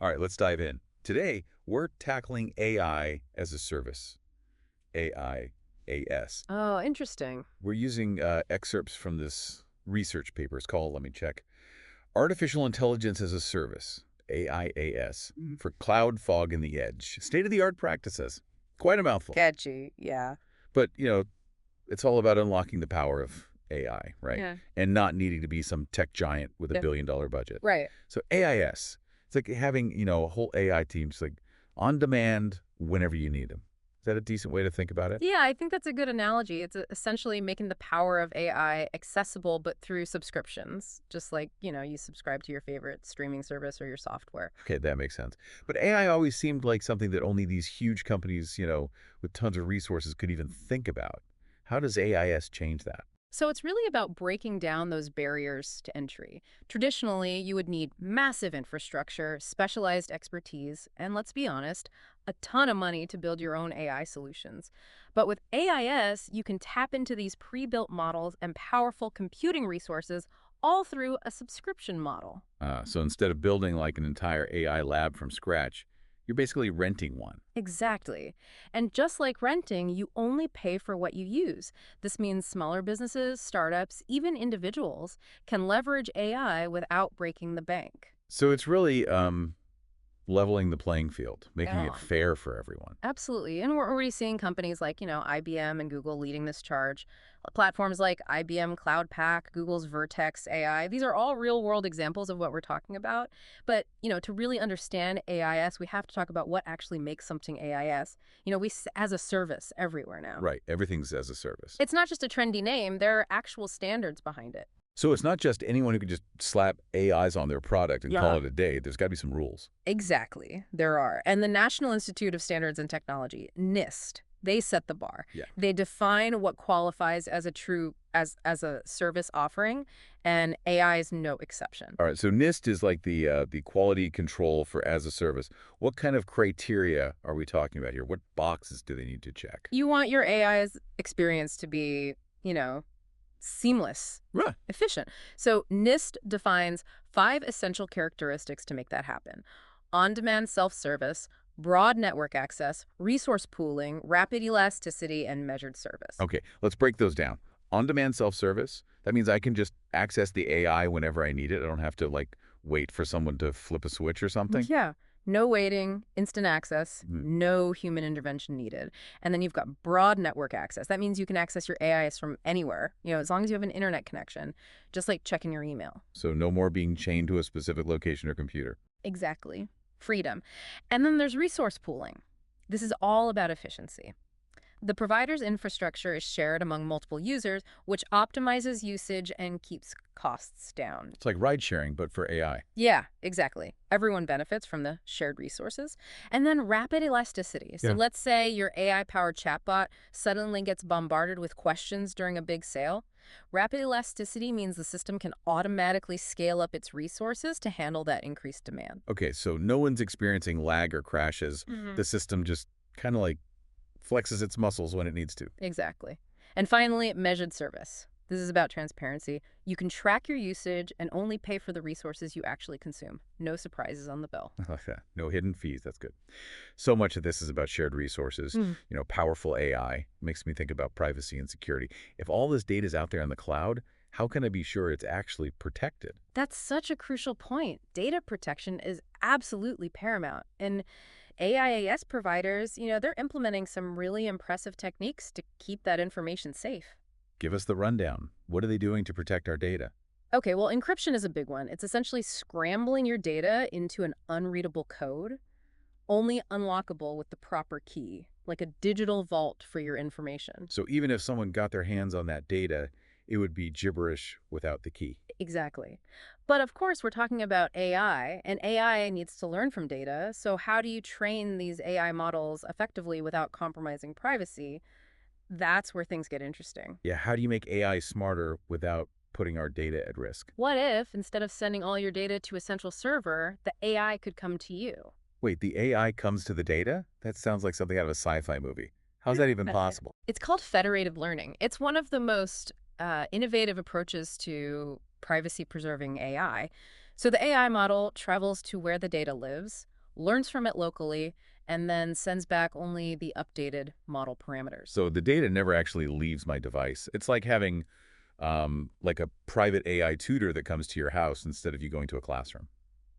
All right, let's dive in. Today, we're tackling AI as a service, AIaaS. Oh, interesting. We're using excerpts from this research paper. It's called, let me check, Artificial Intelligence as a Service, AIaaS, for cloud, fog, and the edge. State-of-the-art practices. Quite a mouthful. Catchy, yeah. But, it's all about unlocking the power of AI, right? Yeah. And not needing to be some tech giant with a Yeah. billion-dollar budget. Right. So AIS, it's like having, a whole AI team just like on demand whenever you need them. Is that a decent way to think about it? Yeah, I think that's a good analogy. It's essentially making the power of AI accessible, but through subscriptions, just like, you subscribe to your favorite streaming service or your software. Okay, that makes sense. But AI always seemed like something that only these huge companies, with tons of resources could even think about. How does AIS change that? So it's really about breaking down those barriers to entry. Traditionally, you would need massive infrastructure, specialized expertise, and let's be honest, a ton of money to build your own AI solutions. But with AIS, you can tap into these pre-built models and powerful computing resources all through a subscription model. So instead of building like an entire AI lab from scratch, you're basically renting one. Exactly. And just like renting, you only pay for what you use. This means smaller businesses, startups, even individuals can leverage AI without breaking the bank. So it's really leveling the playing field, making it Yeah. fair for everyone. Absolutely. And we're already seeing companies like, IBM and Google leading this charge. Platforms like IBM Cloud Pak, Google's Vertex AI, these are all real world examples of what we're talking about. But, to really understand AIS, we have to talk about what actually makes something AIS. As a service everywhere now. Right. Everything's as a service. It's not just a trendy name, there are actual standards behind it. So it's not just anyone who can just slap AIs on their product and call Yeah. it a day. There's got to be some rules. Exactly. There are. And the National Institute of Standards and Technology, NIST, they set the bar. Yeah. They define what qualifies as a true as a service offering, and AI is no exception. All right. So NIST is like the quality control for as a service. What kind of criteria are we talking about here? What boxes do they need to check? You want your AI's experience to be, seamless, Right. efficient. So NIST defines 5 essential characteristics to make that happen. On-demand self-service, broad network access, resource pooling, rapid elasticity, and measured service. Okay. Let's break those down. On-demand self-service. That means I can just access the AI whenever I need it. I don't have to like wait for someone to flip a switch or something. Yeah. No waiting, instant access, Mhm. no human intervention needed. And then you've got broad network access. That means you can access your AIs from anywhere, as long as you have an internet connection, just like checking your email. So no more being chained to a specific location or computer. Exactly. Freedom. And then there's resource pooling. This is all about efficiency. The provider's infrastructure is shared among multiple users, which optimizes usage and keeps costs down. It's like ride sharing, but for AI. Yeah, exactly. Everyone benefits from the shared resources. And then rapid elasticity. So Yeah. let's say your AI-powered chatbot suddenly gets bombarded with questions during a big sale. Rapid elasticity means the system can automatically scale up its resources to handle that increased demand. Okay, so no one's experiencing lag or crashes. The system just kind of like flexes its muscles when it needs to. Exactly. And finally, measured service. This is about transparency. You can track your usage and only pay for the resources you actually consume. No surprises on the bill. I like that. No hidden fees. That's good. So much of this is about shared resources, powerful AI. Makes me think about privacy and security. If all this data is out there in the cloud, how can I be sure it's actually protected? That's such a crucial point. Data protection is absolutely paramount. And AIaaS providers, they're implementing some really impressive techniques to keep that information safe. Give us the rundown. What are they doing to protect our data? Okay, well, encryption is a big one. It's essentially scrambling your data into an unreadable code, only unlockable with the proper key, like a digital vault for your information. So even if someone got their hands on that data, it would be gibberish without the key. Exactly. But of course, we're talking about AI, and AI needs to learn from data. So how do you train these AI models effectively without compromising privacy? That's where things get interesting. Yeah, how do you make AI smarter without putting our data at risk? What if, instead of sending all your data to a central server, the AI could come to you? Wait, the AI comes to the data? That sounds like something out of a sci-fi movie. How's that even possible? It's called federated learning. It's one of the most innovative approaches to privacy-preserving AI. So the AI model travels to where the data lives, learns from it locally, and then sends back only the updated model parameters. So the data never actually leaves my device. It's like having like a private AI tutor that comes to your house instead of you going to a classroom.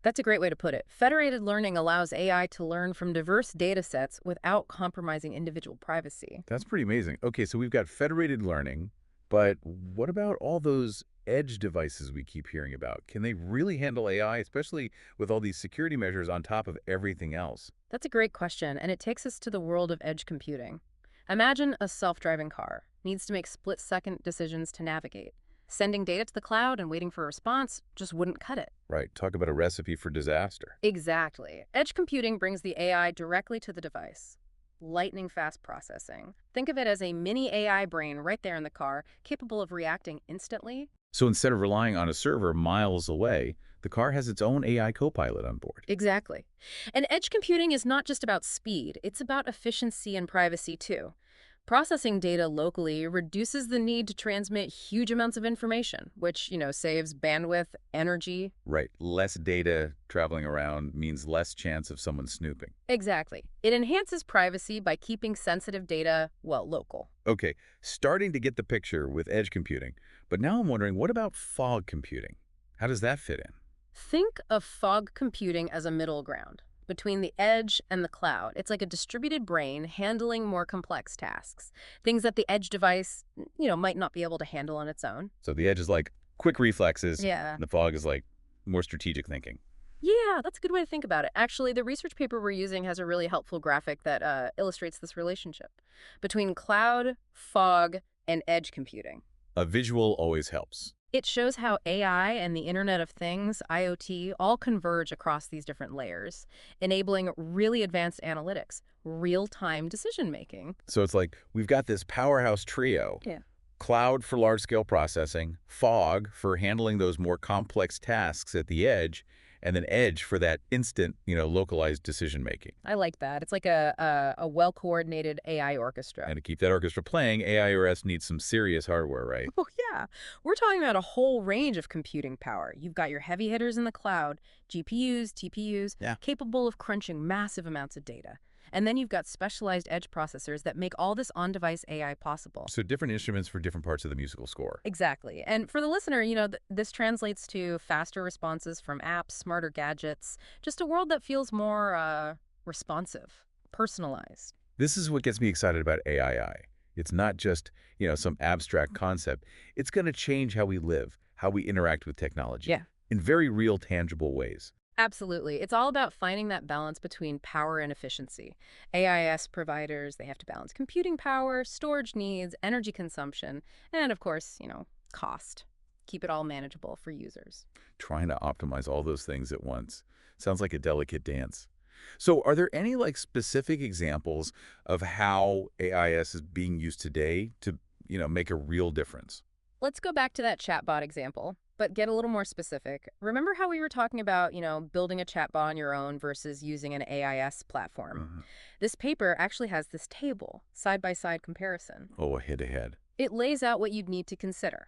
That's a great way to put it. Federated learning allows AI to learn from diverse data sets without compromising individual privacy. That's pretty amazing. Okay, so we've got federated learning, but what about all those edge devices we keep hearing about? Can they really handle AI, especially with all these security measures on top of everything else? That's a great question, and it takes us to the world of edge computing. Imagine a self-driving car needs to make split-second decisions to navigate. Sending data to the cloud and waiting for a response just wouldn't cut it. Right, talk about a recipe for disaster. Exactly. Edge computing brings the AI directly to the device. Lightning fast processing. Think of it as a mini AI brain right there in the car, capable of reacting instantly. So instead of relying on a server miles away, the car has its own AI copilot on board. Exactly. And edge computing is not just about speed, it's about efficiency and privacy too. Processing data locally reduces the need to transmit huge amounts of information, which, saves bandwidth, energy. Right, less data traveling around means less chance of someone snooping. Exactly. It enhances privacy by keeping sensitive data, well, local. Okay, starting to get the picture with edge computing. But now I'm wondering, what about fog computing? How does that fit in? Think of fog computing as a middle ground between the edge and the cloud. It's like a distributed brain handling more complex tasks, things that the edge device, might not be able to handle on its own. So the edge is like quick reflexes, Yeah. and the fog is like more strategic thinking. Yeah, that's a good way to think about it. Actually, the research paper we're using has a really helpful graphic that illustrates this relationship between cloud, fog, and edge computing. A visual always helps. It shows how AI and the Internet of Things, IoT, all converge across these different layers, enabling really advanced analytics, real-time decision-making. So it's like we've got this powerhouse trio. Yeah. Cloud for large-scale processing, fog for handling those more complex tasks at the edge, and then edge for that instant, localized decision-making. I like that. It's like a well-coordinated AI orchestra. And to keep that orchestra playing, AIOS needs some serious hardware, right? Oh, yeah. We're talking about a whole range of computing power. You've got your heavy hitters in the cloud, GPUs, TPUs, Yeah. capable of crunching massive amounts of data. And then you've got specialized edge processors that make all this on-device AI possible. So different instruments for different parts of the musical score. Exactly. And for the listener, this translates to faster responses from apps, smarter gadgets, just a world that feels more responsive, personalized. This is what gets me excited about AII. It's not just, some abstract concept. It's going to change how we live, how we interact with technology Yeah. in very real, tangible ways. Absolutely. It's all about finding that balance between power and efficiency. AIS providers, they have to balance computing power, storage needs, energy consumption, and of course, cost. Keep it all manageable for users. Trying to optimize all those things at once. Sounds like a delicate dance. So are there any specific examples of how AIS is being used today to, make a real difference? Let's go back to that chatbot example, but get a little more specific. Remember how we were talking about, building a chatbot on your own versus using an AIS platform? Mhm. This paper actually has this table, side-by-side comparison. Oh, head-to-head. It lays out what you'd need to consider.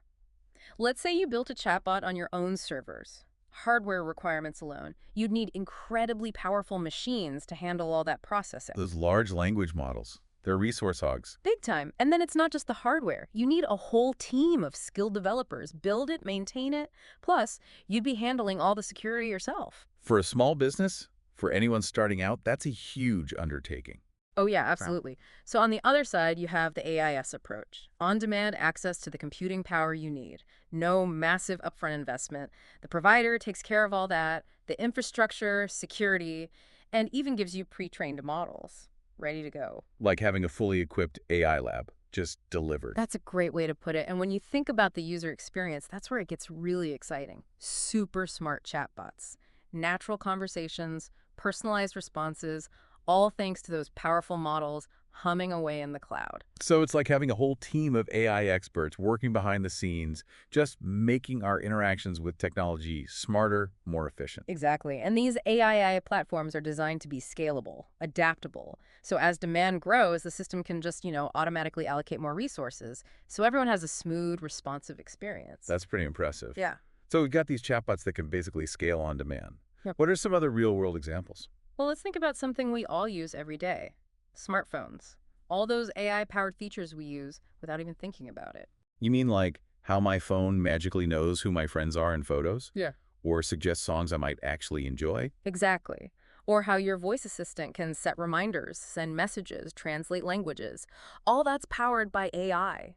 Let's say you built a chatbot on your own servers. Hardware requirements alone. You'd need incredibly powerful machines to handle all that processing. Those large language models, they're resource hogs. Big time. And then it's not just the hardware. You need a whole team of skilled developers. Build it, maintain it. Plus, you'd be handling all the security yourself. For a small business, for anyone starting out, that's a huge undertaking. Oh, yeah, absolutely. So on the other side, you have the AIS approach. On-demand access to the computing power you need. No massive upfront investment. The provider takes care of all that, the infrastructure, security, and even gives you pre-trained models ready to go. Like having a fully equipped AI lab, just delivered. That's a great way to put it. And when you think about the user experience, that's where it gets really exciting. Super smart chatbots, natural conversations, personalized responses, all thanks to those powerful models humming away in the cloud. So it's like having a whole team of AI experts working behind the scenes, just making our interactions with technology smarter, more efficient. Exactly. And these AI platforms are designed to be scalable, adaptable. So as demand grows, the system can just, automatically allocate more resources. So everyone has a smooth, responsive experience. That's pretty impressive. Yeah. So we've got these chatbots that can basically scale on demand. Yep. What are some other real-world examples? Well, let's think about something we all use every day. Smartphones. All those AI-powered features we use without even thinking about it. You mean like how my phone magically knows who my friends are in photos? Yeah. Or suggests songs I might actually enjoy? Exactly. Or how your voice assistant can set reminders, send messages, translate languages. All that's powered by AI.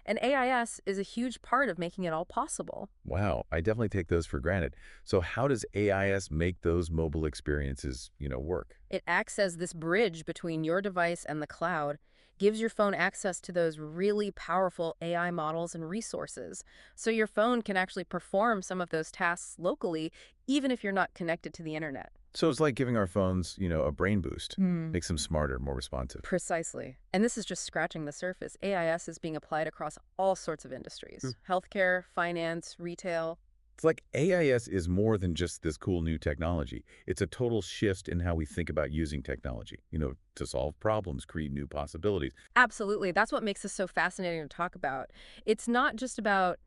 And AIS is a huge part of making it all possible. Wow, I definitely take those for granted. So how does AIS make those mobile experiences, work? It acts as this bridge between your device and the cloud, gives your phone access to those really powerful AI models and resources. So your phone can actually perform some of those tasks locally, even if you're not connected to the internet. So it's like giving our phones, a brain boost. Hmm. Makes them smarter, more responsive. Precisely. And this is just scratching the surface. AIS is being applied across all sorts of industries: healthcare, finance, retail. It's like AIS is more than just this cool new technology. It's a total shift in how we think about using technology, to solve problems, create new possibilities. Absolutely. That's what makes this so fascinating to talk about. It's not just about,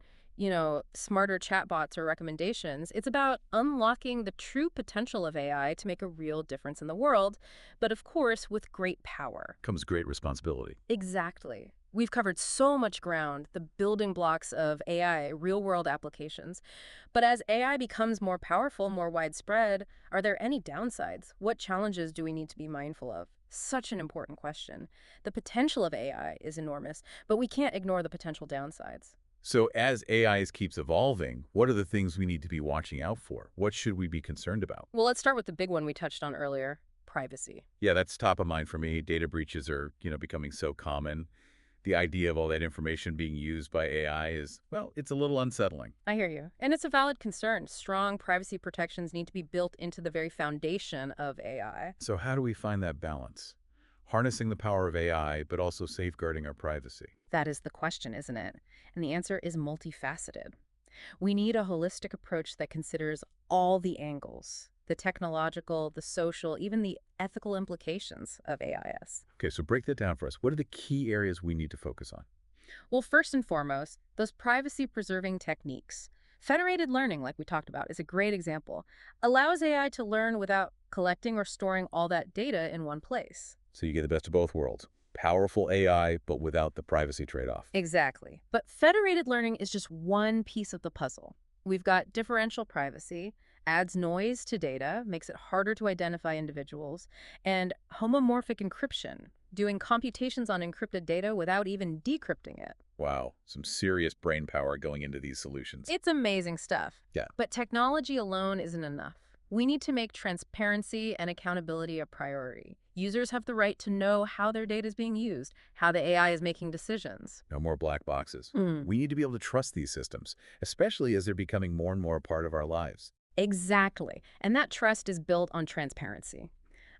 smarter chatbots or recommendations. It's about unlocking the true potential of AI to make a real difference in the world, but of course, with great power. Comes great responsibility. Exactly. We've covered so much ground, the building blocks of AI, real-world applications. But as AI becomes more powerful, more widespread, are there any downsides? What challenges do we need to be mindful of? Such an important question. The potential of AI is enormous, but we can't ignore the potential downsides. So as AIs keeps evolving, what are the things we need to be watching out for? What should we be concerned about? Well, let's start with the big one we touched on earlier: privacy. Yeah, that's top of mind for me. Data breaches are, becoming so common. The idea of all that information being used by AI is, well, it's a little unsettling. I hear you. And it's a valid concern. Strong privacy protections need to be built into the very foundation of AI. So how do we find that balance? Harnessing the power of AI, but also safeguarding our privacy. That is the question, isn't it? And the answer is multifaceted. We need a holistic approach that considers all the angles: the technological, the social, even the ethical implications of AIS. Okay, so break that down for us. What are the key areas we need to focus on? Well, first and foremost, those privacy-preserving techniques. Federated learning, like we talked about, is a great example. Allows AI to learn without collecting or storing all that data in one place. So you get the best of both worlds. Powerful AI, but without the privacy trade-off. Exactly. But federated learning is just one piece of the puzzle. We've got differential privacy, adds noise to data, makes it harder to identify individuals, and homomorphic encryption, doing computations on encrypted data without even decrypting it. Wow, some serious brain power going into these solutions. It's amazing stuff. Yeah. But technology alone isn't enough. We need to make transparency and accountability a priority. Users have the right to know how their data is being used, how the AI is making decisions. No more black boxes. Hmm. We need to be able to trust these systems, especially as they're becoming more and more a part of our lives. Exactly. And that trust is built on transparency,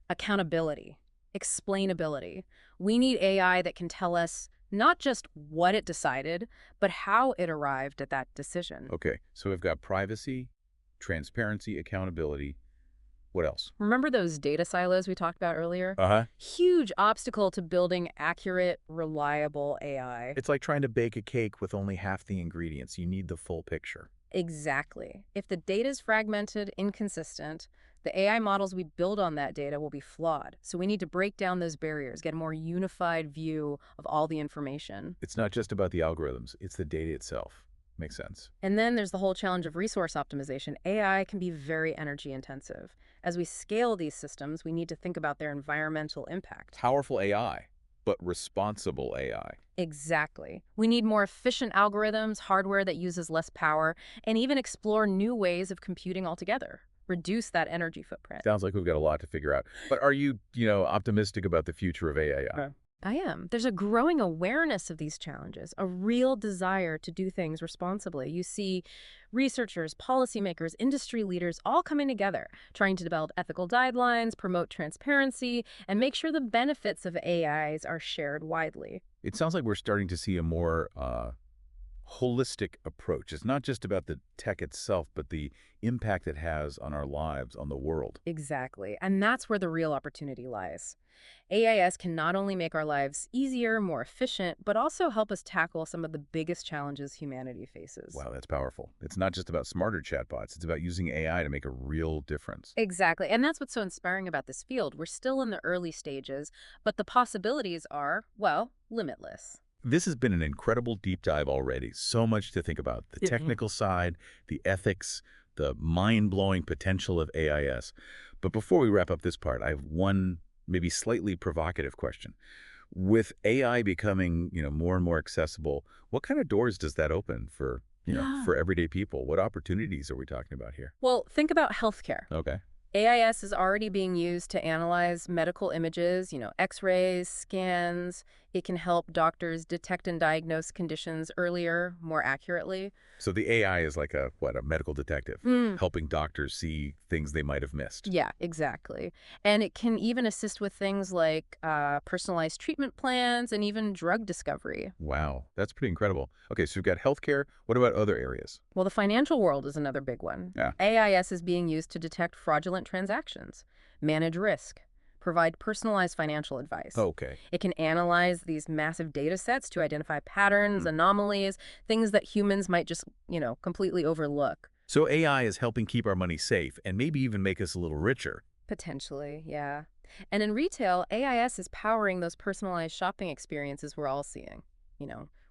accountability, explainability. We need AI that can tell us not just what it decided, but how it arrived at that decision. Okay, so we've got privacy, transparency, accountability. What else? Remember those data silos we talked about earlier? Uh-huh. Huge obstacle to building accurate, reliable AI. It's like trying to bake a cake with only half the ingredients. You need the full picture. Exactly. If the data is fragmented, inconsistent, the AI models we build on that data will be flawed. So we need to break down those barriers, get a more unified view of all the information. It's not just about the algorithms, it's the data itself. Makes sense. And then there's the whole challenge of resource optimization. AI can be very energy intensive. As we scale these systems, we need to think about their environmental impact. Powerful AI, but responsible AI. Exactly. We need more efficient algorithms, hardware that uses less power, and even explore new ways of computing altogether. Reduce that energy footprint. Sounds like we've got a lot to figure out. But are you, optimistic about the future of AI? I am. There's a growing awareness of these challenges, a real desire to do things responsibly. You see researchers, policymakers, industry leaders all coming together, trying to develop ethical guidelines, promote transparency, and make sure the benefits of AIs are shared widely. It sounds like we're starting to see a more holistic approach. It's not just about the tech itself, but the impact it has on our lives, on the world. Exactly. And that's where the real opportunity lies. AIS can not only make our lives easier, more efficient, but also help us tackle some of the biggest challenges humanity faces. Wow, that's powerful. It's not just about smarter chatbots. It's about using AI to make a real difference. Exactly. And that's what's so inspiring about this field. We're still in the early stages, but the possibilities are, well, limitless. This has been an incredible deep dive already. So much to think about. The technical side, the ethics, the mind-blowing potential of AIS. But before we wrap up this part, I have one maybe slightly provocative question. With AI becoming, more and more accessible, what kind of doors does that open for, Yeah. for everyday people? What opportunities are we talking about here? Well, think about healthcare. Okay. AIS is already being used to analyze medical images, x-rays, scans. It can help doctors detect and diagnose conditions earlier, more accurately. So the AI is like a medical detective, Mm. helping doctors see things they might have missed. Yeah, exactly. And it can even assist with things like personalized treatment plans and even drug discovery. Wow, that's pretty incredible. Okay, so we've got healthcare. What about other areas? Well, the financial world is another big one. Yeah. AIS is being used to detect fraudulent transactions, manage risk, provide personalized financial advice. Okay. It can analyze these massive data sets to identify patterns, Hmm. anomalies, things that humans might just, completely overlook. So AI is helping keep our money safe and maybe even make us a little richer. Potentially, yeah. And in retail, AIS is powering those personalized shopping experiences we're all seeing.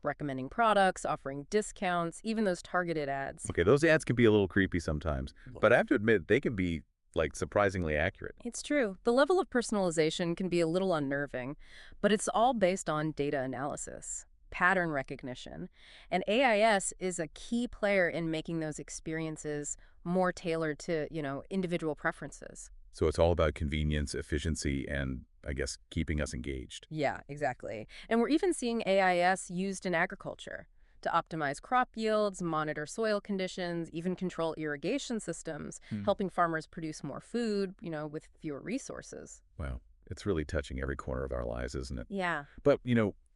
Recommending products, offering discounts, even those targeted ads. Okay, those ads can be a little creepy sometimes, but I have to admit they can be like surprisingly accurate. It's true. The level of personalization can be a little unnerving, but it's all based on data analysis, pattern recognition, and AIS is a key player in making those experiences more tailored to, individual preferences. So it's all about convenience, efficiency, and I guess keeping us engaged. Yeah, exactly. And we're even seeing AIS used in agriculture to optimize crop yields, monitor soil conditions, even control irrigation systems, Hmm. helping farmers produce more food, with fewer resources. Wow, it's really touching every corner of our lives, isn't it? Yeah. But,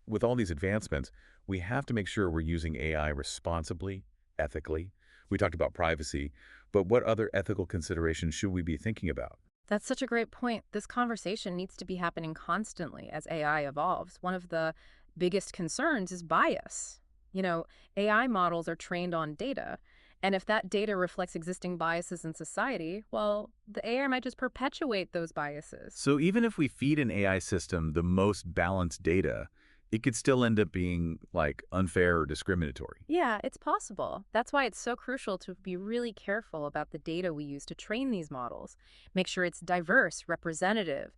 with all these advancements, we have to make sure we're using AI responsibly, ethically. We talked about privacy, but what other ethical considerations should we be thinking about? That's such a great point. This conversation needs to be happening constantly as AI evolves. One of the biggest concerns is bias. AI models are trained on data. And if that data reflects existing biases in society, well, the AI might just perpetuate those biases. So even if we feed an AI system the most balanced data, it could still end up being like unfair or discriminatory. Yeah, it's possible. That's why it's so crucial to be really careful about the data we use to train these models. Make sure it's diverse, representative,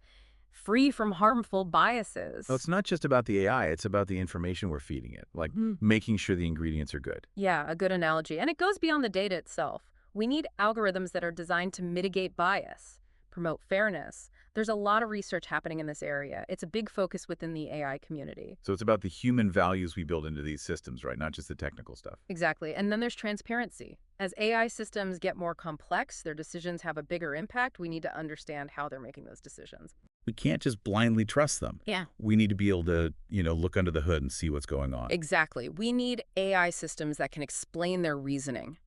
free from harmful Well, biases. it's not just about the AI, it's about the information we're feeding it, like Mhm. making sure the ingredients are good. Yeah, a good analogy. And it goes beyond the data itself. We need algorithms that are designed to mitigate bias, promote fairness. There's a lot of research happening in this area. It's a big focus within the AI community. So it's about the human values we build into these systems, right? Not just the technical stuff. Exactly. And then there's transparency. As AI systems get more complex, their decisions have a bigger impact. We need to understand how they're making those decisions. We can't just blindly trust them. Yeah. We need to be able to, look under the hood and see what's going on. Exactly. We need AI systems that can explain their reasoning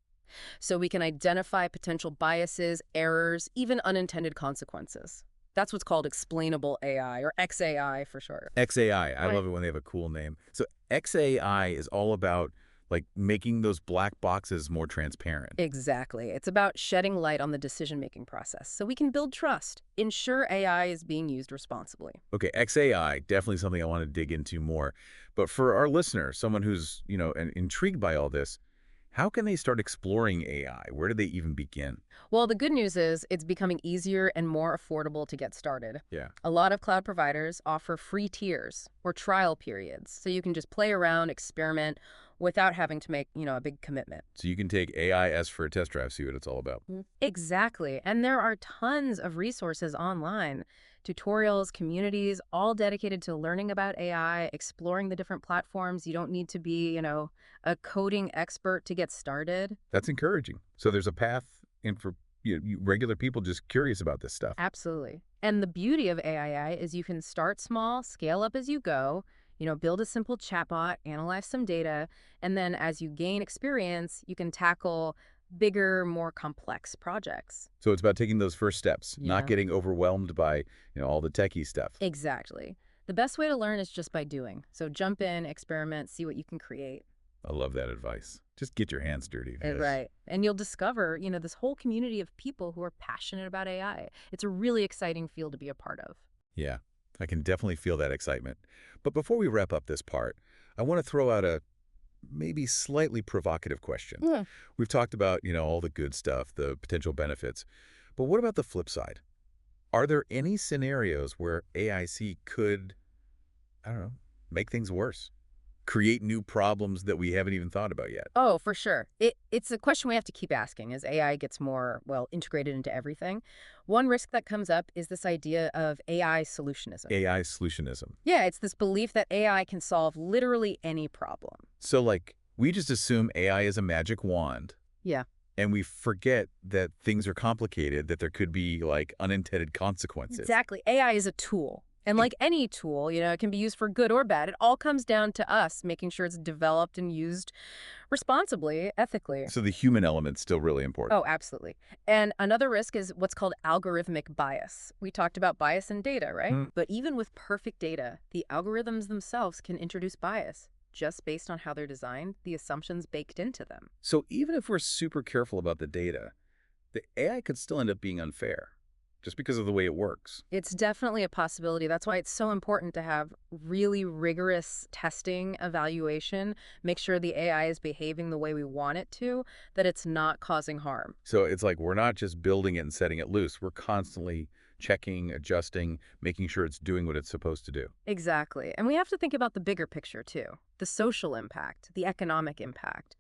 so we can identify potential biases, errors, even unintended consequences. That's what's called explainable AI, or XAI for short. XAI, I Right. love it when they have a cool name. So XAI is all about like making those black boxes more transparent. Exactly. It's about shedding light on the decision-making process so we can build trust, ensure AI is being used responsibly. Okay, XAI, definitely something I want to dig into more. But for our listener, someone who's, intrigued by all this, how can they start exploring AI? Where do they even begin? Well, the good news is it's becoming easier and more affordable to get started. Yeah. A lot of cloud providers offer free tiers or trial periods, so you can just play around, experiment without having to make, a big commitment. So you can take AIS for a test drive, see what it's all about. Exactly. And there are tons of resources online, tutorials, communities, all dedicated to learning about AI, exploring the different platforms. You don't need to be, a coding expert to get started. That's encouraging. So there's a path in for regular people just curious about this stuff. Absolutely. And the beauty of AI is you can start small, scale up as you go. Build a simple chatbot, analyze some data, and then as you gain experience, you can tackle bigger, more complex projects. So it's about taking those first steps, not Yeah. getting overwhelmed by, all the techie stuff. Exactly. The best way to learn is just by doing. So jump in, experiment, see what you can create. I love that advice. Just get your hands dirty. Yes. Right. And you'll discover, this whole community of people who are passionate about AI. It's a really exciting field to be a part of. Yeah, I can definitely feel that excitement. But before we wrap up this part, I want to throw out a maybe slightly provocative question. Yeah. We've talked about, all the good stuff, the potential benefits. But what about the flip side? Are there any scenarios where AIC could, I don't know, make things worse? Create new problems that we haven't even thought about yet? Oh, for sure. It's a question we have to keep asking as AI gets more, well, integrated into everything. One risk that comes up is this idea of AI solutionism. AI solutionism. Yeah, it's this belief that AI can solve literally any problem. So, like, we just assume AI is a magic wand, Yeah. and we forget that things are complicated, that there could be, like, unintended consequences. Exactly. AI is a tool. And like any tool, it can be used for good or bad. It all comes down to us making sure it's developed and used responsibly, ethically. So the human element's still really important. Oh, absolutely. And another risk is what's called algorithmic bias. We talked about bias in data, right? Hmm. But even with perfect data, the algorithms themselves can introduce bias just based on how they're designed, the assumptions baked into them. So even if we're super careful about the data, the AI could still end up being unfair, just because of the way it works. It's definitely a possibility. That's why it's so important to have really rigorous testing, evaluation, make sure the AI is behaving the way we want it to, that it's not causing harm. So it's like we're not just building it and setting it loose. We're constantly checking, adjusting, making sure it's doing what it's supposed to do. Exactly. And we have to think about the bigger picture too, the social impact, the economic impact.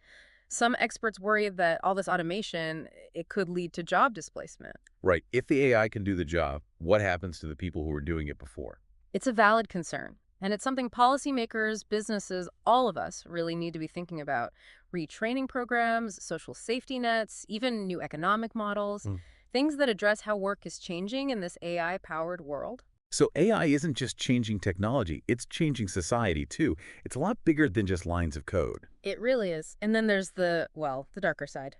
Some experts worry that all this automation, it could lead to job displacement. Right. If the AI can do the job, what happens to the people who were doing it before? It's a valid concern, and it's something policymakers, businesses, all of us really need to be thinking about. Retraining programs, social safety nets, even new economic models, Mm. things that address how work is changing in this AI-powered world. So AI isn't just changing technology, it's changing society too. It's a lot bigger than just lines of code. It really is. And then there's the darker side,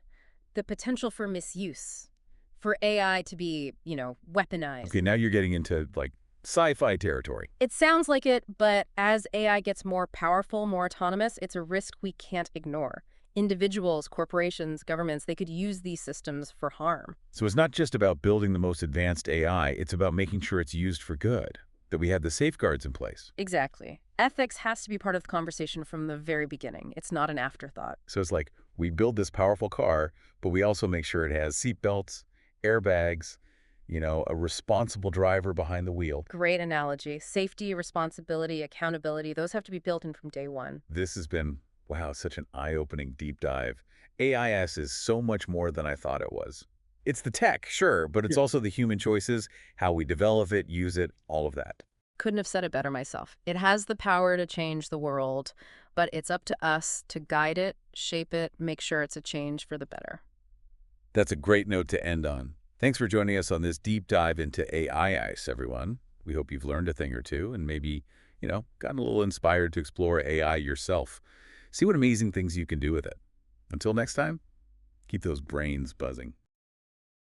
the potential for misuse, for AI to be, weaponized. Okay, now you're getting into like sci-fi territory. It sounds like it, but as AI gets more powerful, more autonomous, it's a risk we can't ignore. Individuals, corporations, governments, they could use these systems for harm. So it's not just about building the most advanced AI, it's about making sure it's used for good, that we have the safeguards in place. Exactly. Ethics has to be part of the conversation from the very beginning. It's not an afterthought. So it's like we build this powerful car, but we also make sure it has seatbelts, airbags, a responsible driver behind the wheel. Great analogy. Safety, responsibility, accountability, those have to be built in from day one. This has been, wow, such an eye-opening deep dive. AIS is so much more than I thought it was. It's the tech, sure, but it's also the human choices, how we develop it, use it, all of that. Couldn't have said it better myself. It has the power to change the world, but it's up to us to guide it, shape it, make sure it's a change for the better. That's a great note to end on. Thanks for joining us on this deep dive into AIS, everyone. We hope you've learned a thing or two and maybe, gotten a little inspired to explore AI yourself. See what amazing things you can do with it. Until next time, keep those brains buzzing.